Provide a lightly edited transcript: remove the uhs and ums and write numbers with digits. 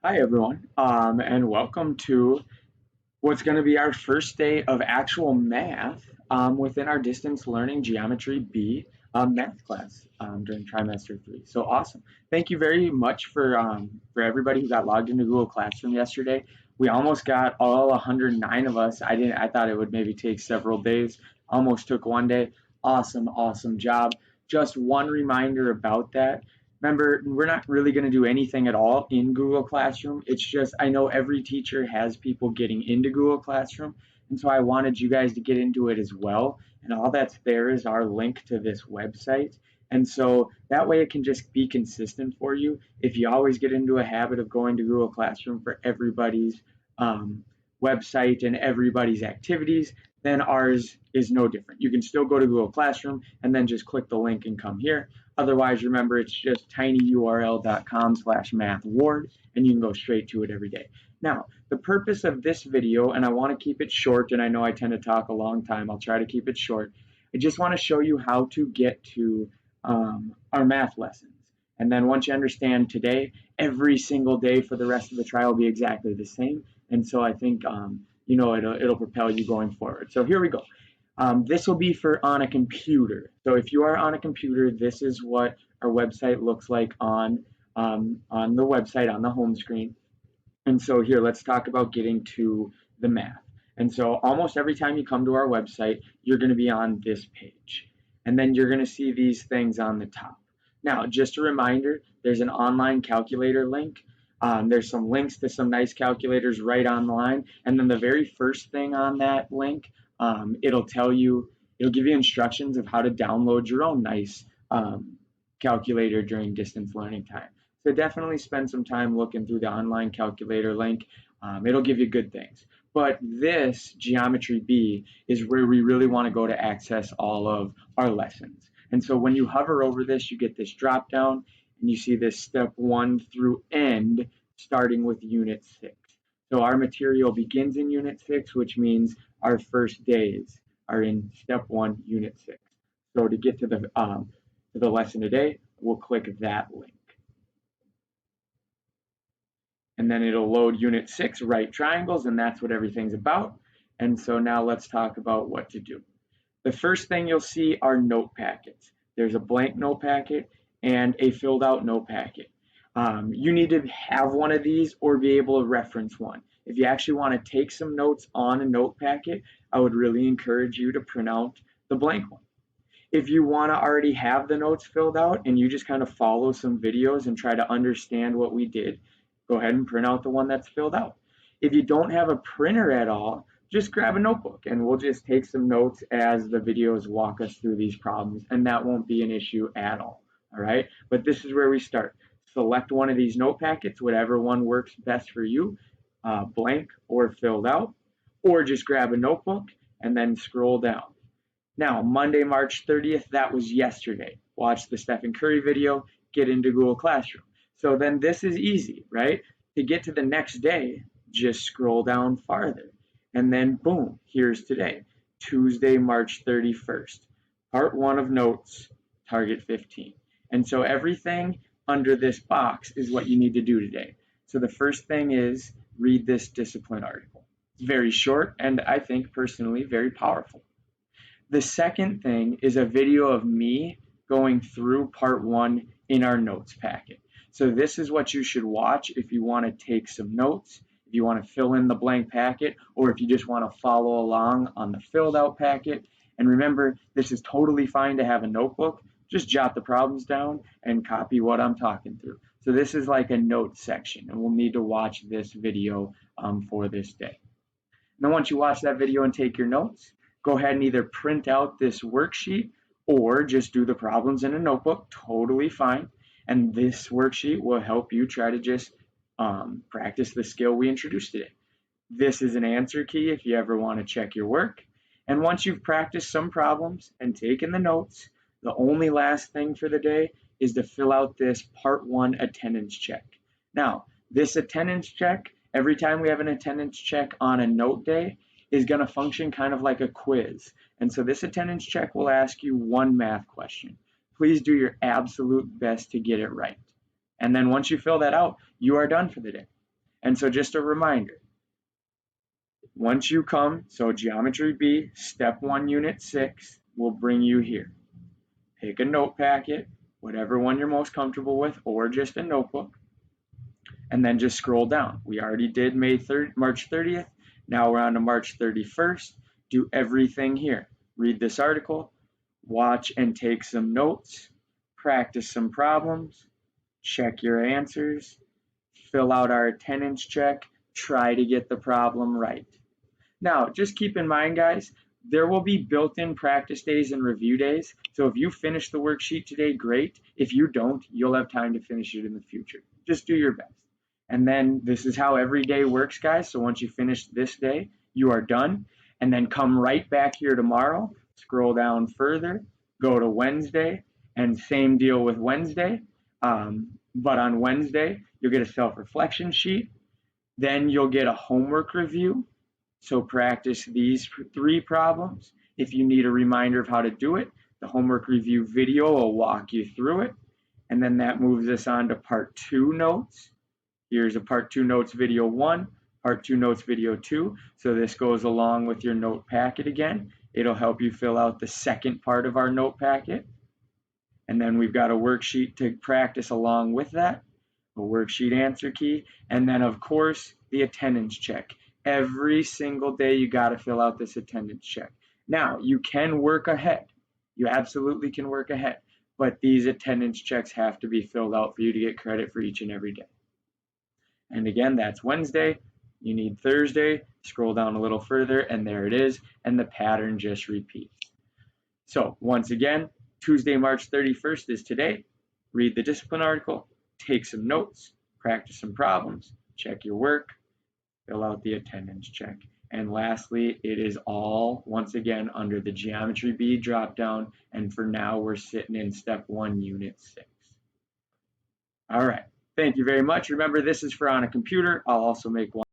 Hi, everyone, and welcome to what's going to be our first day of actual math within our distance learning geometry B math class during trimester 3. So awesome! Thank you very much for everybody who got logged into Google Classroom yesterday. We almost got all 109 of us. I thought it would maybe take several days. Almost took one day. Awesome, awesome job. Just one reminder about that. Remember, we're not really going to do anything at all in Google Classroom. It's just, I know every teacher has people getting into Google Classroom, and so I wanted you guys to get into it as well. And all that's there is our link to this website. And so that way it can just be consistent for you. If you always get into a habit of going to Google Classroom for everybody's um, website and everybody's activities, then ours is no different. You can still go to Google Classroom and then just click the link and come here. Otherwise, remember, it's just tinyurl.com/mathward, and you can go straight to it every day. Now, the purpose of this video, and I want to keep it short, and I know I tend to talk a long time. I'll try to keep it short. I just want to show you how to get to our math lessons. And then once you understand today, every single day for the rest of the trial will be exactly the same. And so I think, it'll propel you going forward. So here we go. This will be for on a computer. So if you are on a computer, this is what our website looks like on the website, on the home screen. And so here, let's talk about getting to the math. And so almost every time you come to our website, you're going to be on this page. And then you're going to see these things on the top. Now, just a reminder, there's an online calculator link. There's some links to some nice calculators right online. And then the very first thing on that link, it'll give you instructions of how to download your own nice calculator during distance learning time. So definitely spend some time looking through the online calculator link. It'll give you good things. But this Geometry B is where we really want to go to access all of our lessons. And so when you hover over this, you get this drop down and you see this step 1 through end starting with unit 6. So our material begins in unit 6, which means our first days are in step 1, unit 6. So to get to the lesson today, we'll click that link. And then it'll load unit 6, right triangles, and that's what everything's about. And so now let's talk about what to do. The first thing you'll see are note packets. There's a blank note packet and a filled out note packet. You need to have one of these or be able to reference one. If you actually want to take some notes on a note packet, I would really encourage you to print out the blank one. If you want to already have the notes filled out and you just kind of follow some videos and try to understand what we did, go ahead and print out the one that's filled out. If you don't have a printer at all, just grab a notebook and we'll just take some notes as the videos walk us through these problems, and that won't be an issue at all. All right, but this is where we start. Select one of these note packets, whatever one works best for you, blank or filled out, or just grab a notebook and then scroll down. Now, Monday, March 30th, that was yesterday. Watch the Stephen Curry video, get into Google Classroom. So then this is easy, right? To get to the next day, just scroll down farther. And then boom, here's today, Tuesday, March 31st. Part 1 of notes, target 15. And so everything under this box is what you need to do today. So the first thing is read this discipline article. It's very short and I think personally very powerful. The second thing is a video of me going through part 1 in our notes packet. So this is what you should watch if you want to take some notes, if you want to fill in the blank packet, or if you just want to follow along on the filled out packet. And remember, this is totally fine to have a notebook. Just jot the problems down and copy what I'm talking through. So this is like a note section, and we'll need to watch this video for this day. Now, once you watch that video and take your notes, go ahead and either print out this worksheet or just do the problems in a notebook, totally fine. And this worksheet will help you try to just practice the skill we introduced today. This is an answer key if you ever want to check your work. And once you've practiced some problems and taken the notes, the only last thing for the day is to fill out this part 1 attendance check. Now, this attendance check, every time we have an attendance check on a note day, is going to function kind of like a quiz. And so this attendance check will ask you one math question. Please do your absolute best to get it right. And then once you fill that out, you are done for the day. And so just a reminder, once you come, so Geometry B, Step 1, Unit 6 will bring you here. Pick a note packet, whatever one you're most comfortable with, or just a notebook, and then just scroll down. We already did March 30th. Now we're on to March 31st. Do everything here. Read this article, watch and take some notes, practice some problems, check your answers, fill out our attendance check, try to get the problem right. Now, just keep in mind, guys, there will be built-in practice days and review days. So if you finish the worksheet today, great. If you don't, you'll have time to finish it in the future. Just do your best. And then this is how every day works, guys. So once you finish this day, you are done. And then come right back here tomorrow, scroll down further, go to Wednesday, and same deal with Wednesday. But on Wednesday, you'll get a self-reflection sheet. Then you'll get a homework review. So practice these 3 problems. If you need a reminder of how to do it, the homework review video will walk you through it. And then that moves us on to part 2 notes. Here's a part 2 notes video 1, part 2 notes video 2. So this goes along with your note packet again. It'll help you fill out the second part of our note packet. And then we've got a worksheet to practice along with that, a worksheet answer key, and then of course the attendance check. Every single day you got to fill out this attendance check. Now, you can work ahead. You absolutely can work ahead. But these attendance checks have to be filled out for you to get credit for each and every day. And again, that's Wednesday. You need Thursday. Scroll down a little further, and there it is. And the pattern just repeats. So once again, Tuesday, March 31st is today. Read the discipline article, take some notes, practice some problems, check your work, fill out the attendance check. And lastly, it is all, once again, under the Geometry B dropdown. And for now, we're sitting in Step 1, Unit 6. All right. Thank you very much. Remember, this is for on a computer. I'll also make one.